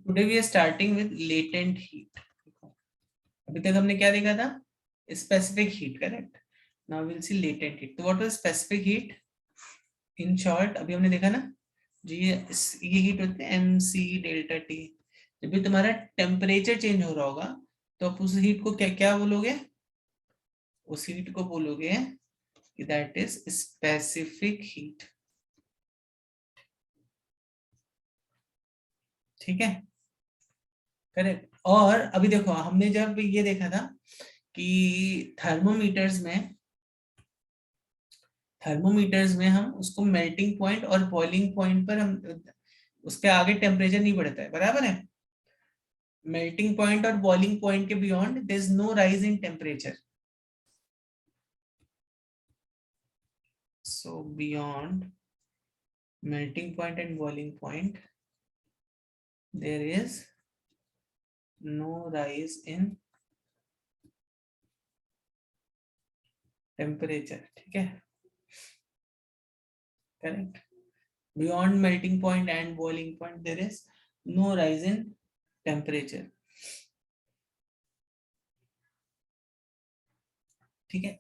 Today we are starting with latent heat. अभी तक हमने क्या देखा था? Specific heat, correct. Now will see latent heat. तो what is specific heat? In short अभी हमने देखा ना जी, ये हीट होते हैं एम सी डेल्टा टी। जब भी तुम्हारा टेम्परेचर चेंज हो रहा होगा तो आप उस हीट को क्या क्या बोलोगे? उस हीट को बोलोगे कि दैट इज स्पेसिफिक हीट। ठीक है, करेक्ट। और अभी देखो हमने जब ये देखा था कि थर्मोमीटर्स में हम उसको मेल्टिंग पॉइंट और बॉइलिंग पॉइंट पर हम उसके आगे टेम्परेचर नहीं बढ़ता है, बराबर है। मेल्टिंग पॉइंट और बॉइलिंग पॉइंट के beyond there is no rise in temperature. So beyond melting point and boiling point there is no rise in temperature। ठीक है, correct. beyond melting point and boiling point there is no rise in temperature। ठीक है,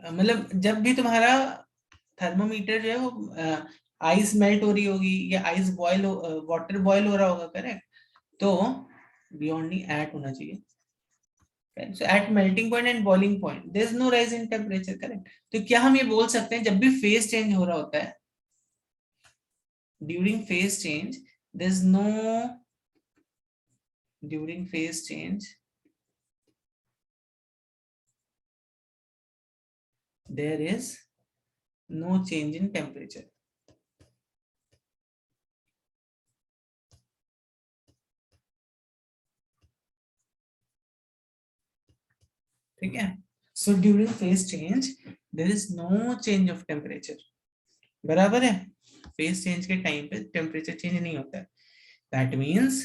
मतलब जब भी तुम्हारा thermometer जो है वो आइस मेल्ट हो रही होगी या आइस बॉयल वाटर बॉयल हो रहा होगा, करेक्ट। तो बियॉन्ड नहीं एट होना चाहिए। So at melting point and boiling point there is no rise in temperature, correct। तो क्या हम ये बोल सकते हैं जब भी फेज चेंज हो रहा होता है, during phase change there is no during phase change there is no change in temperature। ठीक है, so during phase change there is no change of temperature, बराबर है। फेज चेंज के टाइम पे टेम्परेचर चेंज नहीं होता है। दैट मीन्स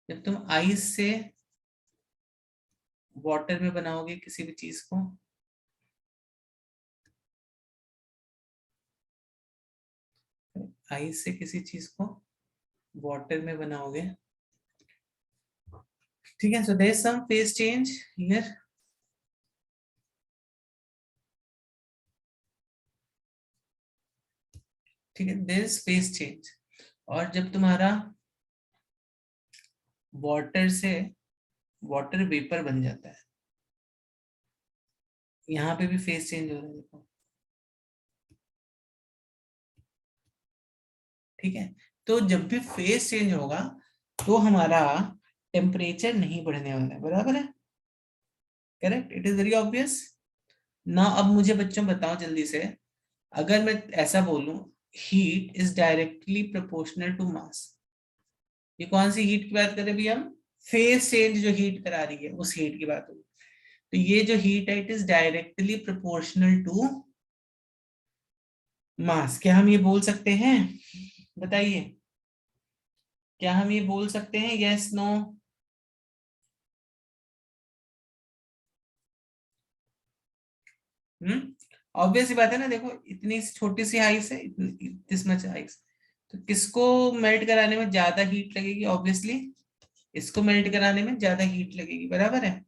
जब तुम आइस से वाटर में बनाओगे किसी भी चीज को, आइस से किसी चीज को वाटर में बनाओगे, ठीक है। So there is some phase change here. ठीक है, देयर इज फेज चेंज। और जब तुम्हारा वाटर से वाटर वेपर बन जाता है, यहाँ पे भी फेज चेंज हो रहा है, देखो। ठीक है, तो जब भी फेज चेंज होगा तो हमारा टेम्परेचर नहीं बढ़ने वाला है, बराबर है, correct. It is very obvious ना। अब मुझे बच्चों बताओ जल्दी से, अगर मैं ऐसा बोलूं heat is directly proportional to mass, ये कौन सी हीट की बात करें अभी हम? फेज चेंज जो हीट करा रही है उस हीट की बात होगी। तो ये जो हीट है it is directly proportional to mass. क्या हम ये बोल सकते हैं? बताइए, क्या हम ये बोल सकते हैं? Yes no? ऑब्वियस ही बात है ना। देखो इतनी छोटी सी आइस है, दिस मच आइस, तो किसको मेल्ट कराने में ज्यादा हीट लगेगी? ऑब्वियसली इसको मेल्ट कराने में ज्यादा हीट लगेगी, बराबर है।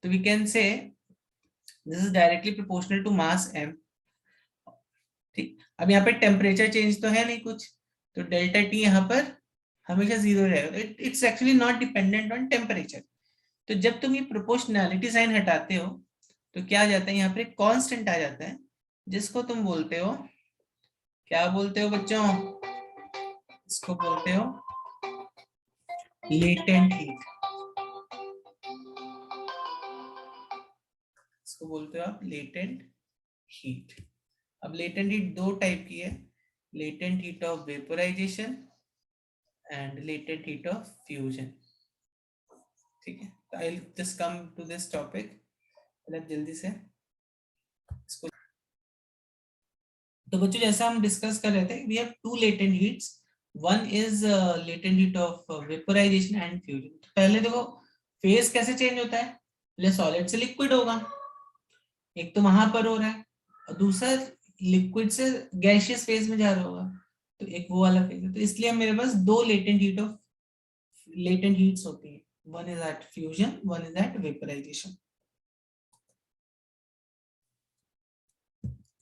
तो we can say this is directly proportional to mass m। ठीक, अब यहाँ पे टेम्परेचर चेंज तो है नहीं कुछ, तो डेल्टा टी यहाँ पर हमेशा जीरो रहेगा। It's actually not dependent on temperature. तो जब तुम ये प्रोपोर्शनैलिटी साइन हटाते हो तो क्या आ जाता है? यहाँ पर एक कांस्टेंट आ जाता है जिसको तुम बोलते हो, क्या बोलते हो बच्चों? इसको बोलते हो लेटेंट हीट। इसको बोलते हो आप लेटेंट हीट। अब लेटेंट हीट दो टाइप की है, latent heat of vaporization and latent heat of fusion. ठीक है, तो I will just come to this topic मतलब जल्दी से इसको। तो बच्चों जैसा हम डिस्कस कर रहे थे, we have two latent heats, one is latent heat of vaporization and fusion. तो पहले देखो फेज कैसे चेंज होता है, पहले सॉलिड से लिक्विड होगा, एक तो वहां पर हो रहा है, और दूसरा लिक्विड से गैसियस फेज में जा रहा होगा। तो एक वो वाला फेज है, तो इसलिए मेरे पास दो लेटेंट हीट्स होती है, one is at fusion, one is at vaporization.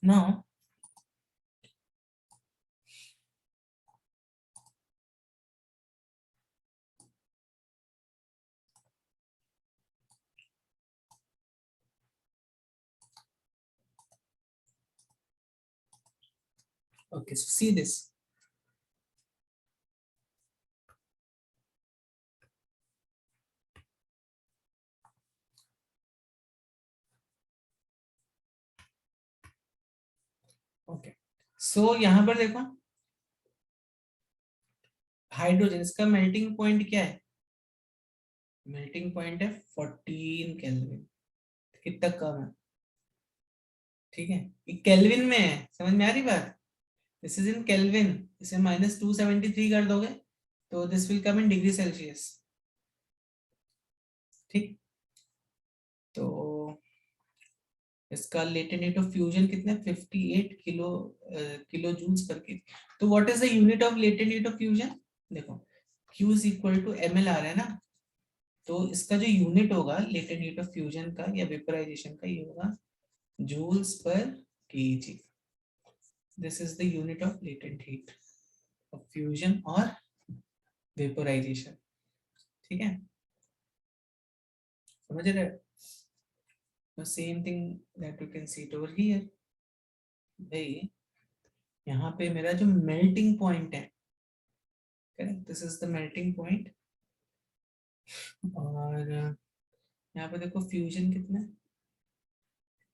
Now okay, so see this. Okay, so यहाँ पर देखो हाइड्रोजन, इसका मेल्टिंग पॉइंट क्या है? मेल्टिंग पॉइंट है 14 केल्विन. कितना कम है, ठीक है, ये केल्विन में है, समझ में आ रही बात? दिस इज इन केल्विन, इसे -273 कर दोगे तो this will come in degree Celsius. ठीक, तो इसका लेटेंट हीट ऑफ फ्यूजन कितना है? 58 किलो जूल्स पर के. तो what is the unit of latent heat of fusion? देखो Q is equal to ml आ रहा है ना, तो इसका जो यूनिट होगा लेटेंट हीट ऑफ फ्यूजन का या वेपोराइजेशन का, ये होगा जूल्स पर kg. This is the unit of latent heat of fusion और वेपोराइजेशन. ठीक है, समझ रहे हो? The same thing that you can see it over here. भाई यहाँ पे मेरा जो मेल्टिंग पॉइंट है, correct, this is the melting point. और यहाँ पे देखो फ्यूजन कितना है,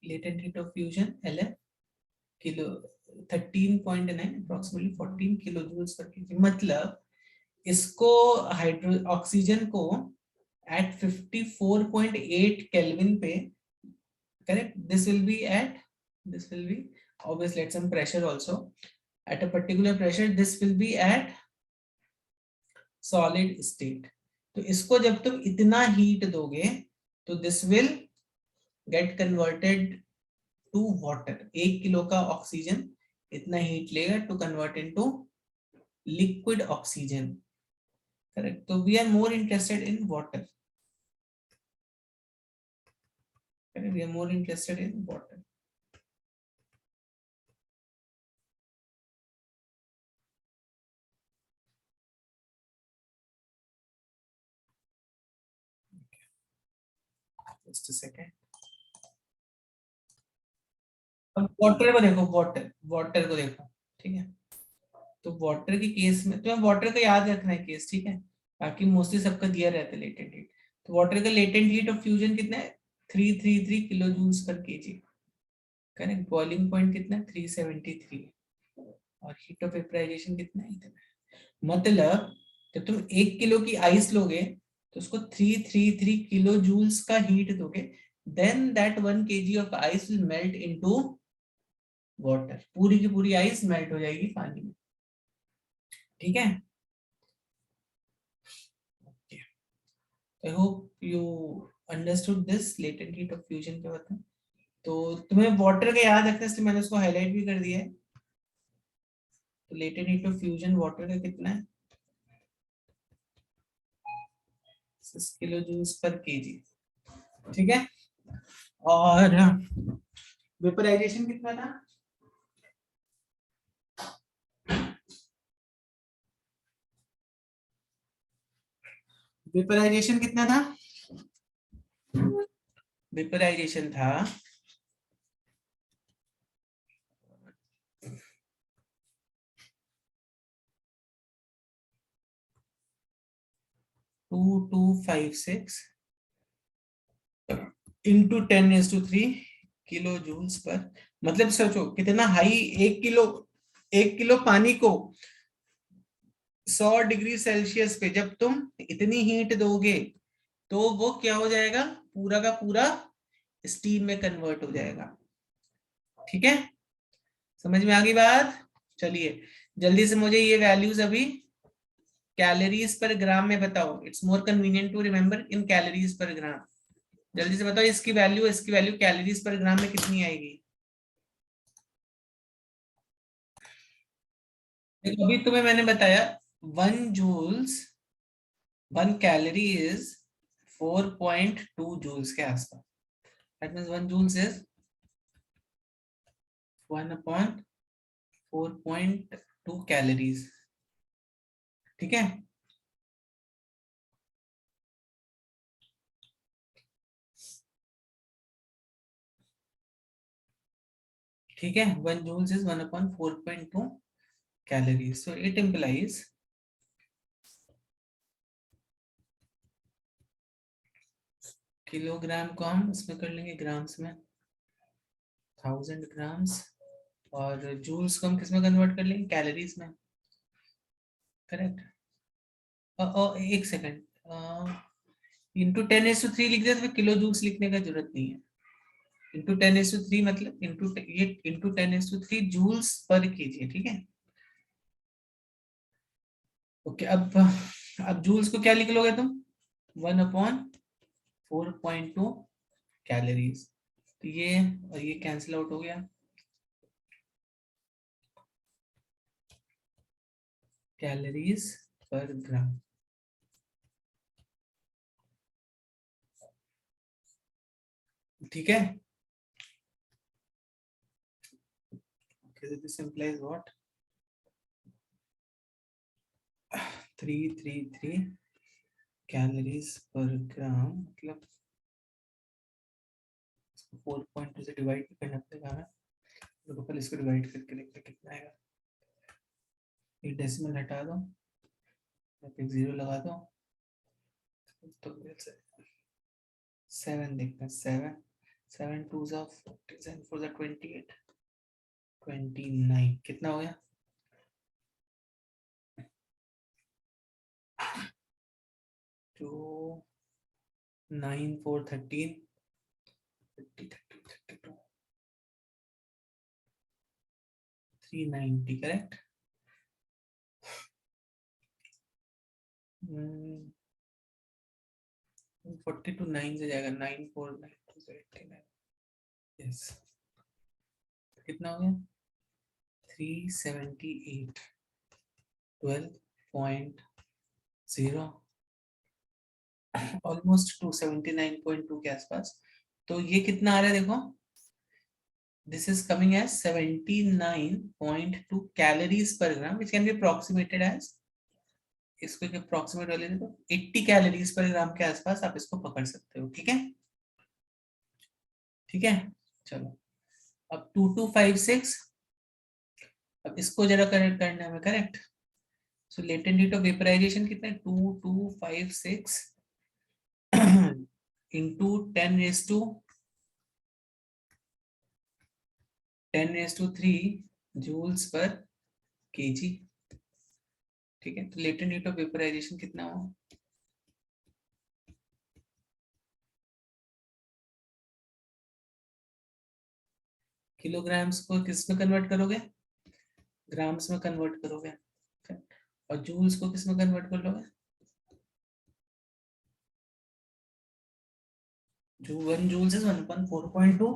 latent heat of fusion LF kilo 13.9 approximately 14 kilo joules पर केजी. मतलब इसको हाइड्रो ऑक्सीजन को एट 54.8 केल्विन पे, correct, this will be obviously at some pressure also, at a particular pressure this will be at solid state. तो इसको जब तुम इतना हीट दोगे तो this will get converted to water. 1 kilo का ऑक्सीजन इतना हीट लेगा to convert into liquid oxygen. Correct, तो we are more interested in water. We are more interested in water. Just a second. अब water को देखो, water को देखो, ठीक है. तो वाटर के केस में तुम्हें वाटर का याद रखना है केस, ठीक है, बाकी मोस्टली सबका दिया रहता है लेटेंट हीट. तो वाटर का लेटेंट हीट ऑफ फ्यूजन कितना है? 333 किलो जूल्स पर केजी. करेक्ट, बॉइलिंग पॉइंट कितना है? 373. और हीट ऑफ वेपराइजेशन कितना है? इतना. मतलब जब तुम 1 किलो की आइस लोगे तो उसको 333 किलो जूल्स का हीट दोगे, then that 1 kg of ice will melt into water. पूरी की पूरी आइस मेल्ट हो जाएगी पानी में. ठीक है, I hope you understood this latent heat of fusion क्या होता है. तो तुम्हें वाटर का याद रखना है, इसलिए मैंने उसको हाईलाइट भी कर दिया है. तो latent heat of fusion water का कितना है? 6 किलो जूल्स पर केजी. ठीक है, और वेपराइजेशन कितना था? वेपराइजेशन कितना था? वेपराइजेशन था 2256 इंटू 10⁻³ किलो जूल्स पर. मतलब सोचो कितना हाई. 1 किलो पानी को 100 डिग्री सेल्सियस पे जब तुम इतनी हीट दोगे तो वो क्या हो जाएगा? पूरा का पूरा स्टीम में कन्वर्ट हो जाएगा. ठीक है, समझ में आ गई बात? चलिए जल्दी से मुझे ये वैल्यूज अभी कैलोरीज पर ग्राम में बताओ. It's more convenient to remember in calories पर ग्राम. जल्दी से बताओ इसकी वैल्यू कैलोरीज पर ग्राम में कितनी आएगी? देखो अभी तुम्हें मैंने बताया 1 जूल्स 1 कैलोरी इज 4.2 जूल्स के आसपास. That means 1 joules is 1/4.2 calories. ठीक है. ठीक है. 1 joules is 1/4.2 calories. So it implies kilogram को हम इसमें कर लेंगे ग्राम्स में, 1000 ग्राम्स. और जूल्स को हम किस में कन्वर्ट कर लेंगे, कैलोरीज में. करेक्ट. एक सेकेंड, इंटू 10⁻³ लिख दिया तो फिर किलो जूल्स लिखने का जरूरत नहीं है. इंटू 10⁻³ मतलब ये इंटू 10⁻³ जूल्स पर केजी. ठीक है. ओके. अब जूल्स को क्या लिख लोगे तुम, 1/4.2 कैलोरीज. तो ये और ये कैंसिल आउट हो गया. कैलोरीज पर ग्राम. ठीक है. Okay, this implies what? 333 calories पर ग्राम. मतलब 4.2 से डिवाइड करना पड़ेगा हमें. तो पहले इसको डिवाइड करके देखते हैं कितना आएगा. ये डेसिमल हटा दो, एक जीरो लगा दो. तो 7 देखते हैं. 7 7 2 जा 40, 7 4 जा 28, 29 कितना हो गया. 2 9 4 13 50 30 32 390. करेक्ट. 42 9 से जाएगा. 9 4 9 2 से 89. यस. कितना हो गया, 378, 12.0, ऑलमोस्ट 279.2 के आसपास. तो ये कितना आ रहा है देखो, this is coming as 79.2 calories पर gram, which can be approximated as, इसको एक अप्रोक्सीमेट वाले देखो 80 कैलोरीज पर ग्राम के आसपास आप इसको पकड़ सकते हो. ठीक है. ठीक है. चलो अब 2256. अब इसको जरा करेक्ट करना है हमें. Correct. So latent heat of vaporization कितना है, 2256 इंटू 10⁻³ जूल्स पर केजी. ठीक है. तो लेटेंट हीट ऑफ वेपराइजेशन कितना हो, किलोग्राम्स को किस में कन्वर्ट करोगे, ग्राम्स में कन्वर्ट करोगे. और जूल्स को किस में कन्वर्ट कर लोगे, जो 1 जूल्स इज 1/4.2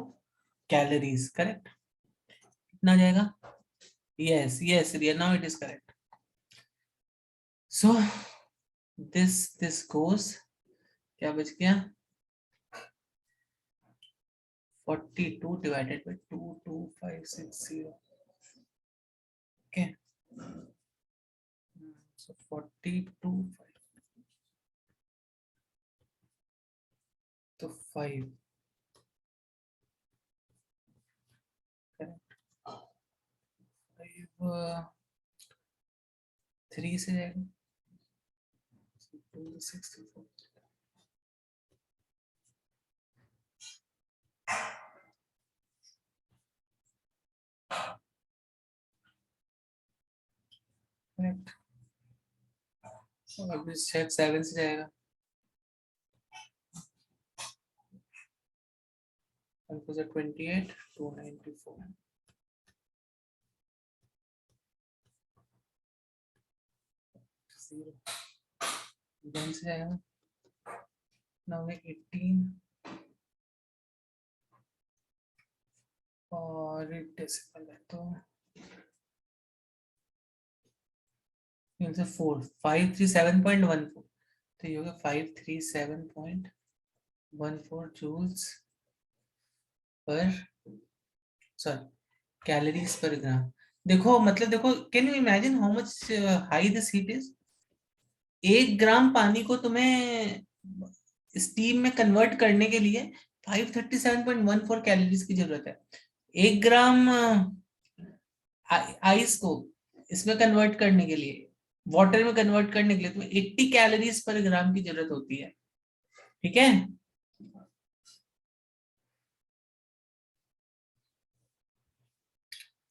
कैलोरीज. करेक्ट. कितना जाएगा, yes yes Riya, now it is correct. So this goes, क्या बच गया, 42 डिवाइडेड बाय 22560. ओके. सो 42 तो 5. करेक्ट. 5 3 से जाएगा. 264. करेक्ट. अब इस शायद 7 से जाएगा. 28 294. 0 1 से जाएगा. now 18 और डेसिमल है तो 4 537.14, तो ये होगा 537.14 जूल्स पर, सॉरी, कैलोरीज पर ग्राम। देखो मतलब देखो, can you imagine how much high this heat is. 1 ग्राम पानी को तुम्हें स्टीम में कन्वर्ट करने के लिए 537.14 कैलोरीज की जरूरत है। 1 ग्राम आइस को इसमें कन्वर्ट करने के लिए, वाटर में कन्वर्ट करने के लिए तुम्हें 80 कैलोरीज पर ग्राम की जरूरत होती है। ठीक है,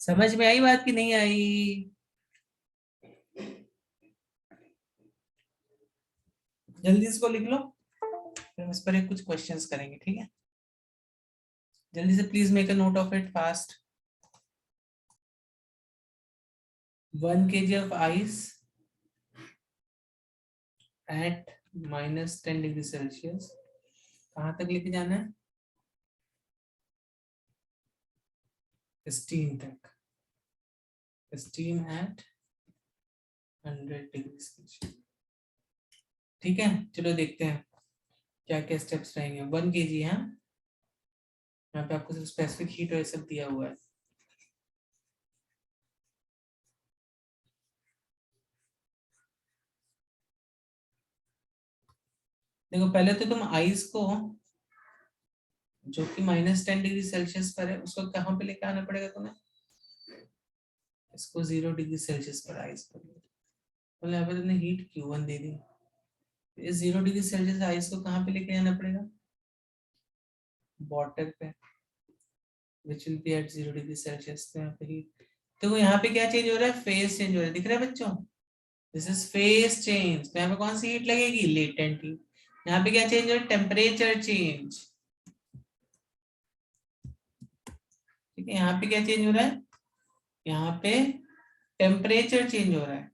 समझ में आई बात कि नहीं आई? जल्दी इसको लिख लो, फिर हम इस पर एक कुछ क्वेश्चंस करेंगे। ठीक है, जल्दी से please make a note of it fast. 1 kg of ice at -10 degree Celsius, कहाँ तक लेके जाना है? स्टीम तक। Steam eight 100 degree Celsius. ठीक है, चलो देखते हैं क्या क्या स्टेप्स रहेंगे। 1 kg है, यहाँ पे आपको सिर्फ स्पेसिफिक हीट और ये सब दिया हुआ है। देखो पहले तो तुम आइस को, जो कि -10 डिग्री सेल्सियस पर है, उसको कहाँ पे लेके आना पड़ेगा तुम्हें? इसको 0 डिग्री सेल्सियस पर आइस को, मतलब यहाँ पे तुमने हीट Q1 दे दी। इस 0 डिग्री सेल्सियस आइस को कहाँ पे लेके आना पड़ेगा? वाटर पे, which will be at 0 degree Celsius. तो यहाँ पे हीट, तो यहाँ पे क्या चेंज हो रहा है? फेज चेंज हो रहा है, दिख रहा है बच्चों? This is phase change. तो यहाँ पे कौन सी हीट लगेगी? Latent heat. यहाँ पे क्या चेंज हो रहा है? Temperature change. ठीक है, यहाँ पे क्या चेंज हो रहा है? यहाँ पे टेम्परेचर चेंज हो रहा है।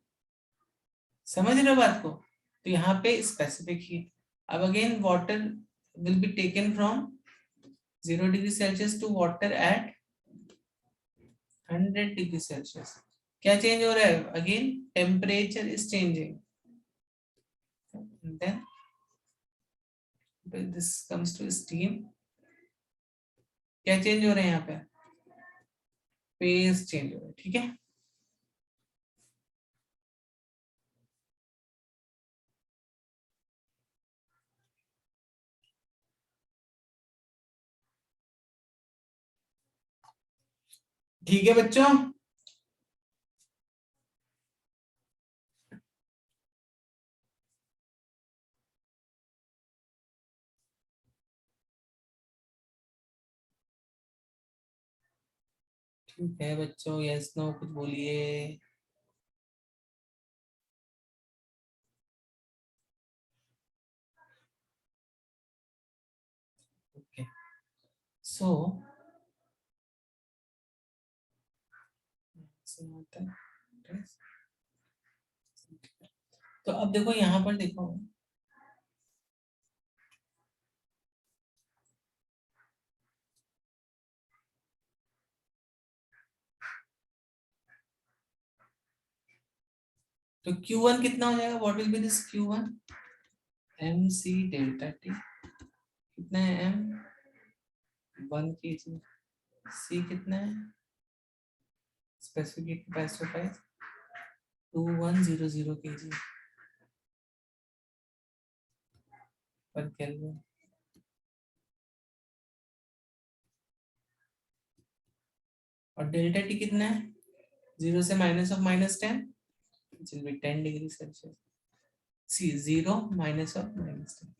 समझ रहे हो बात को? तो यहाँ पे स्पेसिफिक हीट। अब again water will be taken from 0 degree Celsius to water at 100 degree Celsius. क्या चेंज हो रहा है? Again temperature is changing, then this comes to steam. क्या चेंज हो रहा है यहाँ पे? फेज चेंज हो रहा है। ठीक है, ठीक है बच्चों। ठीक है बच्चों, यस नो कुछ बोलिए। ओके, सो तो अब देखो यहाँ पर देखो, तो Q1 कितना हो जाएगा? What will be this Q1? MC delta T। कितना है M? 1 kg। C कितना है? Specific heat capacity price 2100 kg पर केल्विन। और डेल्टा टी कितना है? 0 से minus of -10, which will be 10 degree Celsius. See 0 minus of -10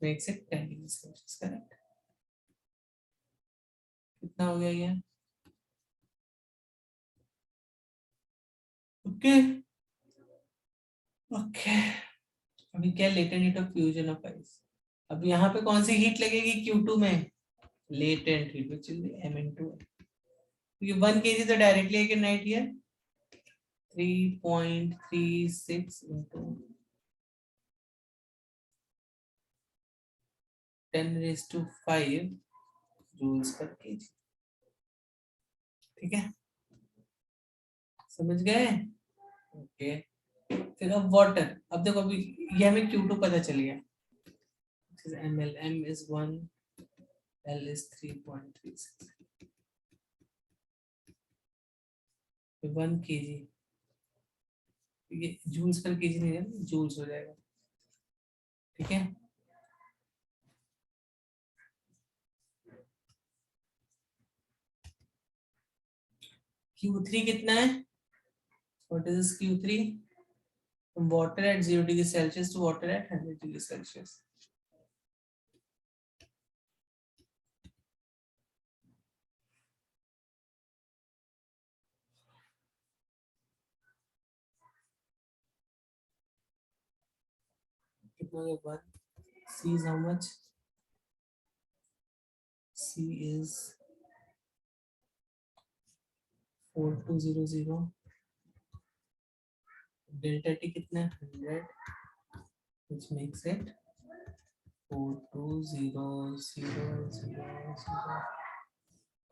makes it 10 degree Celsius, correct? कितना हो गया ये? ओके ओके, अभी क्या latent heat of fusion of ice. अब यहाँ पे कौन सी हीट लगेगी Q2 में? Latent heat, which will be M into N। क्योंकि 1 kg तो directly I can write here 3.36 into 10⁵ joules पर केजी। ठीक है, समझ गए? ओके, फिर अब वाटर, अब देखो अभी ये हमें Q2 पता चल गया, ml, m is 1, l is 3.36, 1 kg, ये जूल्स पर केजी नहीं है, जूल्स हो जाएगा, ठीक है। Q3 कितना है, what is Q3, water at 0 degree Celsius to water at 100 degree Celsius. कितना है, 1, C is how much, C is 4200, delta T कितना है 100, which makes it 420000,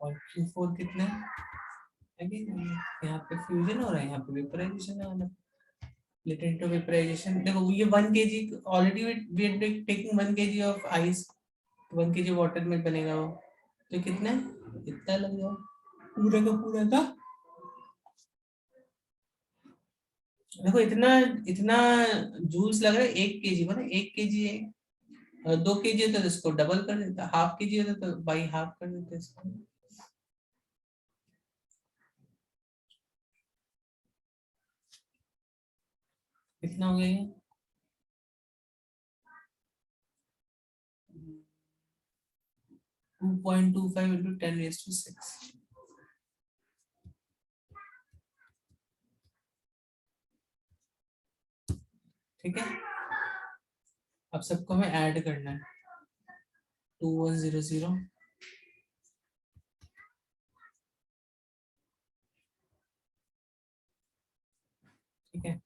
और Q4 कितना है, अगेन यहाँ पे फ्यूजन हो रहा है, यहाँ पे वेपराइजेशन है, latent to vaporization। देखो ये 1 kg already we are taking 1 kg of ice, 1 kg water में बनेगा वो, तो कितना है, इतना लग जाएगा पूरा का पूरा का। देखो इतना इतना जूल्स लग रहा है 1 kg बना, 1 kg है, 2 kg है तो इसको डबल कर देता, हाफ kg होता तो बाई हाफ कर देते इसको। कितना हो गया ये, 2.25 into 10⁻⁶, ठीक है। अब सबको हमें ऐड करना है, 2100, ठीक है।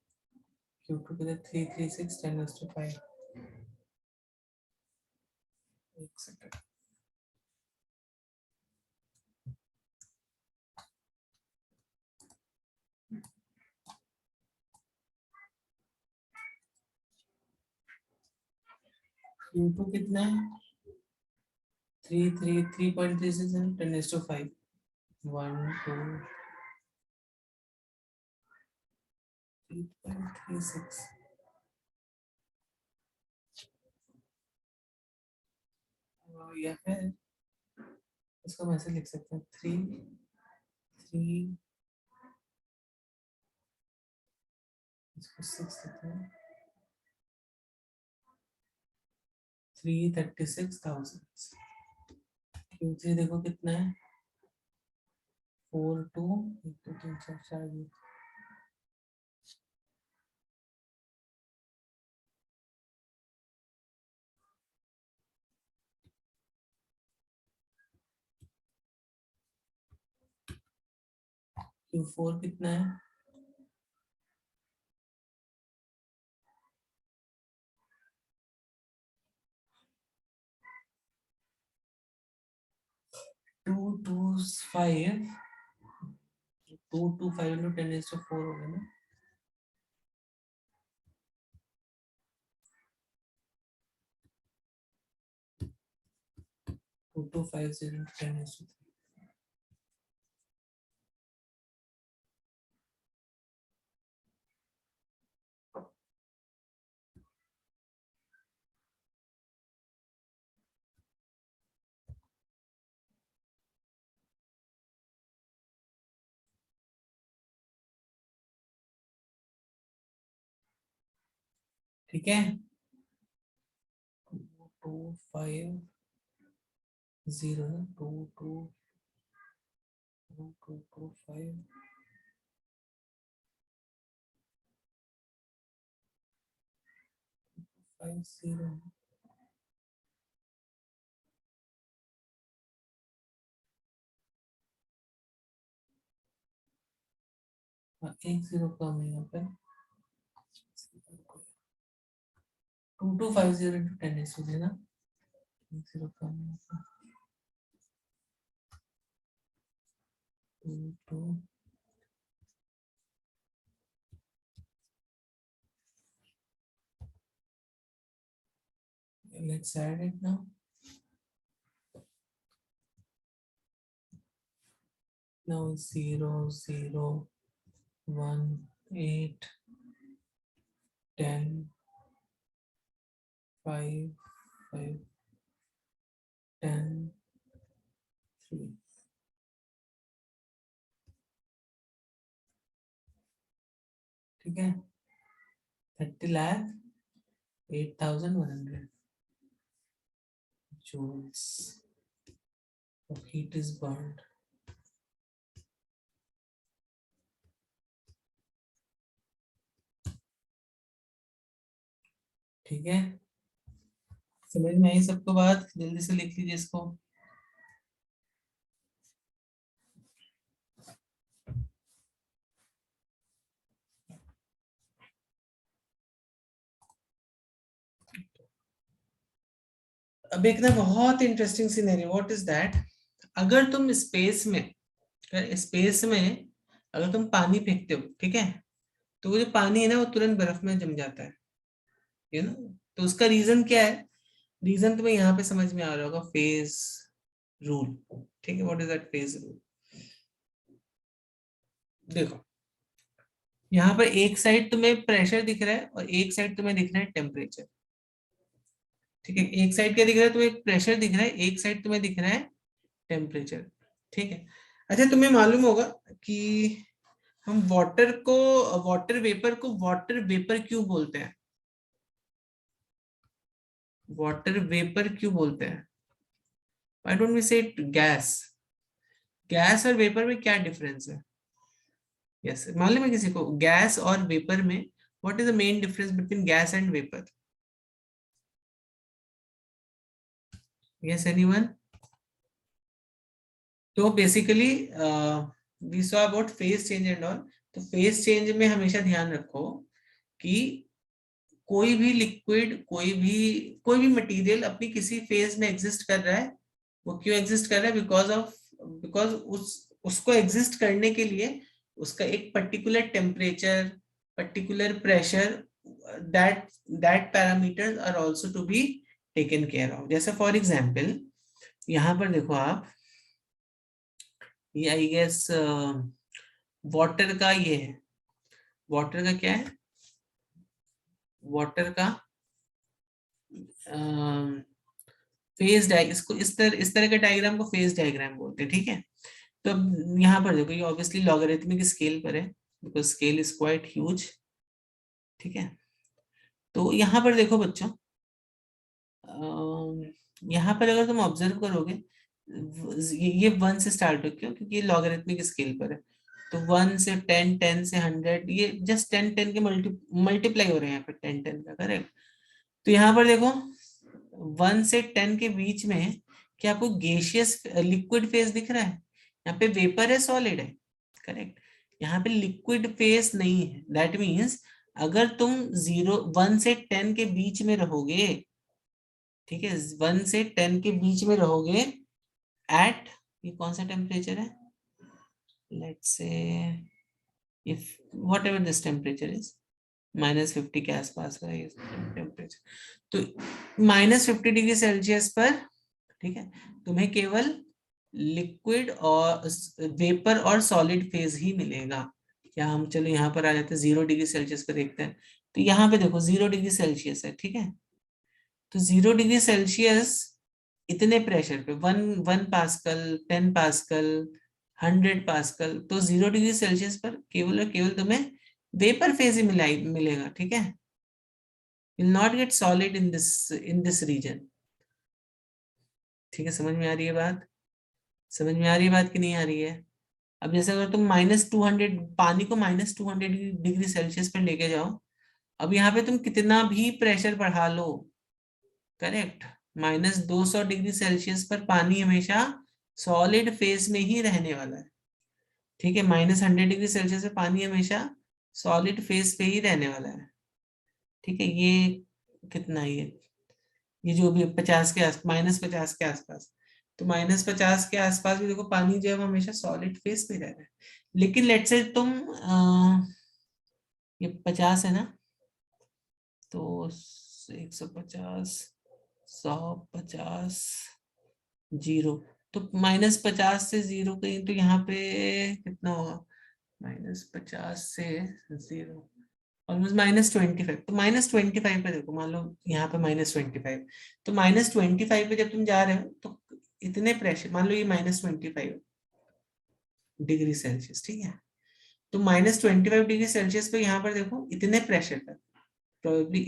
Q2 के लिए 336 10⁻⁵, एक सेकंड, Q2 कितना है, 3.36 and 10⁵, 1 2 3.36, या फिर इसको हम ऐसे लिख सकते हैं, 3 इसको 6 लिखते हैं, 336,000। Q3 देखो कितना है, 4 2 1 2 3 4 4, Q4 कितना है, 225 225 into 10⁻⁴ हो गया ना, 2250 into 10⁻⁵, ठीक है। 250 2225 50, हाँ 1 0 कम है यहाँ पे, 2250 into 10⁻⁴ ना, 1 0 कम है यहाँ पे, 2 2 let's add it now. Now 0 0 1 8 10 5 5 10 3. ठीक है, 30,08,100 joules of heat is burned. ठीक है, समझ में आई सबको बात? जल्दी से लिख लीजिए इसको। अब एक ना बहुत interesting scenario, what is that, अगर तुम स्पेस में अगर तुम पानी फेंकते हो, ठीक है, तो वो जो पानी है ना वो तुरंत बर्फ में जम जाता है, यू नो। तो उसका रीजन क्या है? रीजन तुम्हें यहाँ पे समझ में आ रहा होगा, फेज रूल। ठीक है, what is that phase rule? देखो, यहाँ पर एक साइड तुम्हें प्रेशर दिख रहा है और एक साइड तुम्हें दिख रहा है टेम्परेचर। ठीक है, एक साइड क्या दिख रहा है तुम्हें? प्रेशर दिख रहा है, एक साइड तुम्हें दिख रहा है टेम्परेचर। ठीक है, अच्छा तुम्हें मालूम होगा कि हम वाटर वेपर को वाटर वेपर क्यों बोलते हैं? वाटर वेपर क्यों बोलते हैं? व्हाई डोंट वी से इट गैस? गैस और वेपर में क्या डिफरेंस है? यस, मालूम है किसी को गैस और वेपर में? What is the main difference between gas and vapour? Yes, anyone? तो basically we saw about phase change and all. तो फेज चेंज में हमेशा ध्यान रखो कि कोई भी लिक्विड, कोई भी मटेरियल अपनी किसी फेज में एग्जिस्ट कर रहा है। वो क्यों एग्जिस्ट कर रहा है? बिकॉज उसको एग्जिस्ट करने के लिए उसका एक particular temperature, particular pressure, that that parameters are also to be taken care of. जैसे फॉर एग्जांपल यहाँ पर देखो आप, ये आई गेस वाटर का, ये है वाटर का, क्या है वाटर का फेज डाय, इसको इस तरह के डायग्राम को फेज डायग्राम बोलते हैं। ठीक है, तो अब यहाँ पर देखो, ये ऑब्वियसली लॉगरिथमिक स्केल पर है because scale is quite huge. ठीक है, तो यहाँ पर देखो बच्चों, यहाँ पर अगर तुम ऑब्जर्व करोगे, ये 1 से स्टार्ट हो, क्यों? क्योंकि ये लॉगरिथमिक स्केल पर है। तो 1 से 10, 10 से 100, ये जस्ट 10 10 के मल्टीप्लाई हो रहे हैं यहाँ पे, 10 10 का, करेक्ट। तो यहाँ पर देखो 1 से 10 के बीच में क्या आपको गैसियस लिक्विड फेज दिख रहा है? यहाँ पे वेपर है, सॉलिड है, करेक्ट। यहाँ पे लिक्विड फेज नहीं है। दैट मीन्स अगर तुम 1 से 10 के बीच में रहोगे, ठीक है, 1 से 10 के बीच में रहोगे एट, ये कौन सा टेम्परेचर है? Let's say if what ever this temperature is, -50 के आसपास का ये टेम्परेचर। तो -50 डिग्री सेल्सियस पर, ठीक है, तुम्हें केवल लिक्विड और वेपर और सॉलिड फेज ही मिलेगा। या हम चलो यहाँ पर आ जाते हैं 0 डिग्री सेल्सियस पर, देखते हैं। तो यहाँ पे देखो 0 डिग्री सेल्सियस है, ठीक है। तो 0 डिग्री सेल्सियस इतने प्रेशर पे, 1 1 पास्कल, 10 पास्कल, 100 पास्कल, तो 0 डिग्री सेल्सियस पर केवल और केवल तुम्हें वेपर फेज ही मिलेगा। ठीक है, will not get solid in this region. ठीक है, समझ में आ रही है बात? समझ में आ रही है बात कि नहीं आ रही है? अब जैसे अगर तुम -200 पानी को -200 डिग्री सेल्सियस पर लेके जाओ, अब यहाँ पे तुम कितना भी प्रेशर बढ़ा लो, करेक्ट, -200 डिग्री सेल्सियस पर पानी हमेशा सॉलिड फेज में ही रहने वाला है। ठीक है, -100 डिग्री सेल्सियस पे पानी हमेशा सॉलिड फेज पे ही रहने वाला है। ठीक है, ये कितना है ये जो भी 50 के आस -50 के आसपास, तो -50 के आसपास भी देखो पानी जो है वो हमेशा सॉलिड फेज पे रह रहा है। लेकिन लेट्स से तुम ये 50 है ना, तो 150 150 0, तो -50 से 0 कहीं तो यहाँ पे कितना होगा, -50 से 0 ऑलमोस्ट -25, तो -25 पे देखो, मान लो यहाँ पे -25, तो -25 पे जब तुम जा रहे हो तो इतने प्रेशर, मान लो ये -25 डिग्री सेल्सियस, ठीक है, तो -25 डिग्री सेल्सियस पे यहाँ पर देखो इतने प्रेशर तक, प्रोबेबली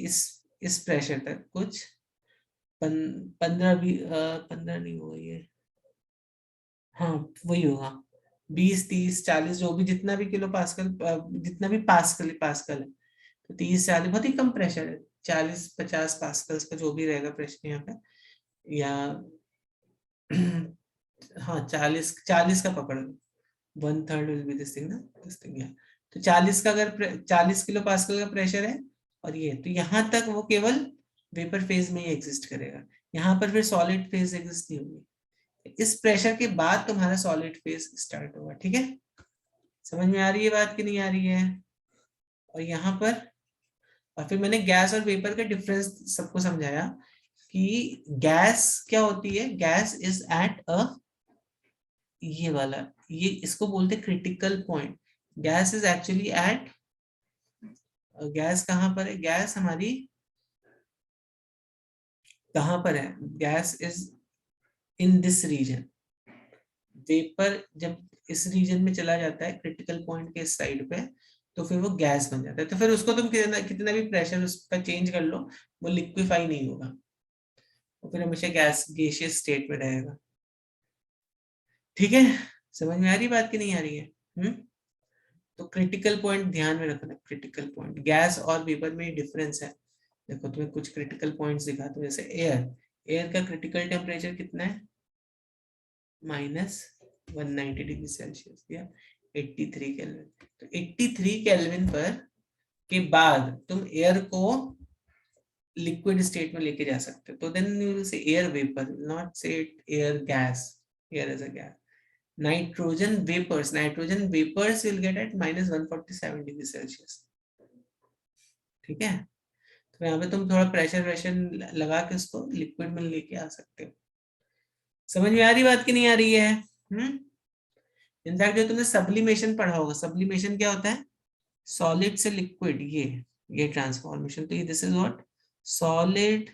इस प्रेशर तक कुछ 15 भी 15 नहीं होगा ये, हाँ वही होगा, 20 30 40 जो भी, जितना भी किलो पास्कल, जितना भी पास्कल है, तो 30 40 बहुत ही कम प्रेशर है, 40 50 पास्कल्स का जो भी रहेगा प्रेशर यहाँ पे, या हाँ 40 का पकड़ लो, 1/3 विल बी दिस थिंग ना, दिस थिंग, या तो 40 का, अगर 40 किलो पास्कल का प्रेशर है और ये, तो यहाँ तक वो केवल वेपर फेज में ही एग्जिस्ट करेगा, यहाँ पर फिर सॉलिड फेज एग्जिस्ट नहीं होगी, इस प्रेशर के बाद तुम्हारा सॉलिड फेज स्टार्ट होगा, ठीक है, समझ में आ रही है बात कि नहीं आ रही है। और यहाँ पर, और फिर मैंने गैस और वेपर का डिफरेंस सबको समझाया कि गैस क्या होती है, गैस इज एट अ, ये वाला, ये इसको बोलते critical point, gas is actually at, gas कहाँ पर है, गैस हमारी कहाँ पर है, gas is in this region, vapour जब इस रीजन में चला जाता है क्रिटिकल पॉइंट के साइड पे, तो फिर वो गैस बन जाता है, तो फिर उसको तुम कितना कितना भी प्रेशर उसका चेंज कर लो, वो लिक्विफाई नहीं होगा, वो फिर हमेशा गैसियस स्टेट में रहेगा, ठीक है, समझ में आ रही बात कि नहीं आ रही है। तो क्रिटिकल पॉइंट ध्यान में रखना, क्रिटिकल पॉइंट गैस और वेपर में डिफरेंस है, देखो तुम्हें कुछ क्रिटिकल पॉइंट्स दिखाता हूँ, जैसे एयर, एयर का क्रिटिकल टेम्परेचर कितना है, -190 डिग्री सेल्सियस या 83 केल्विन, तो 83 केल्विन पर के बाद तुम एयर को लिक्विड स्टेट में लेके जा सकते हो, तो then you will say air vapour, not say air gas, air as a gas, nitrogen vapours will get at -147 degree Celsius, ठीक है, तो यहाँ पे तुम थोड़ा प्रेशर वेशर लगा के उसको लिक्विड में लेके आ सकते हो, समझ में आ रही बात की नहीं आ रही है। इनफैक्ट जो तुमने सब्लिमेशन पढ़ा होगा, सब्लिमेशन क्या होता है, सॉलिड से लिक्विड, ये ट्रांसफॉर्मेशन, तो ये this is what, solid,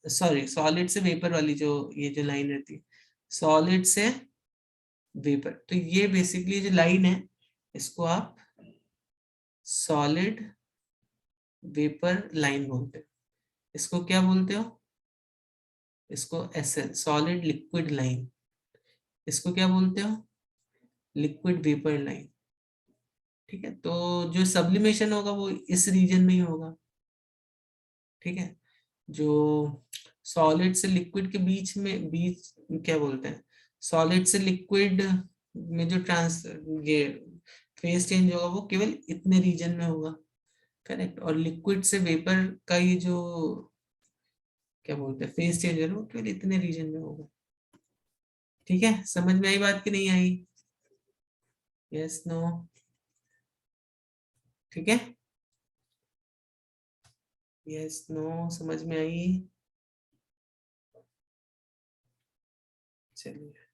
solid से वेपर वाली जो ये जो लाइन रहती है, सॉलिड से वेपर, तो ये बेसिकली जो लाइन है, इसको आप सॉलिड वेपर लाइन बोलते हो, इसको क्या बोलते हो, इसको एसएल, सॉलिड लिक्विड लाइन, इसको क्या बोलते हो, लिक्विड वेपर लाइन, ठीक है, तो जो सब्लिमेशन होगा वो इस रीजन में ही होगा, ठीक है, जो सॉलिड से लिक्विड के बीच क्या बोलते हैं, सॉलिड से लिक्विड में जो ये फेज चेंज होगा वो केवल इतने रीजन में होगा, करेक्ट, और लिक्विड से वेपर का ये जो क्या बोलते हैं फेज चेंज है वो केवल इतने रीजन में होगा, ठीक है, समझ में आई बात कि नहीं आई, यस नो, ठीक है, यस नो, समझ में आई, चलिए।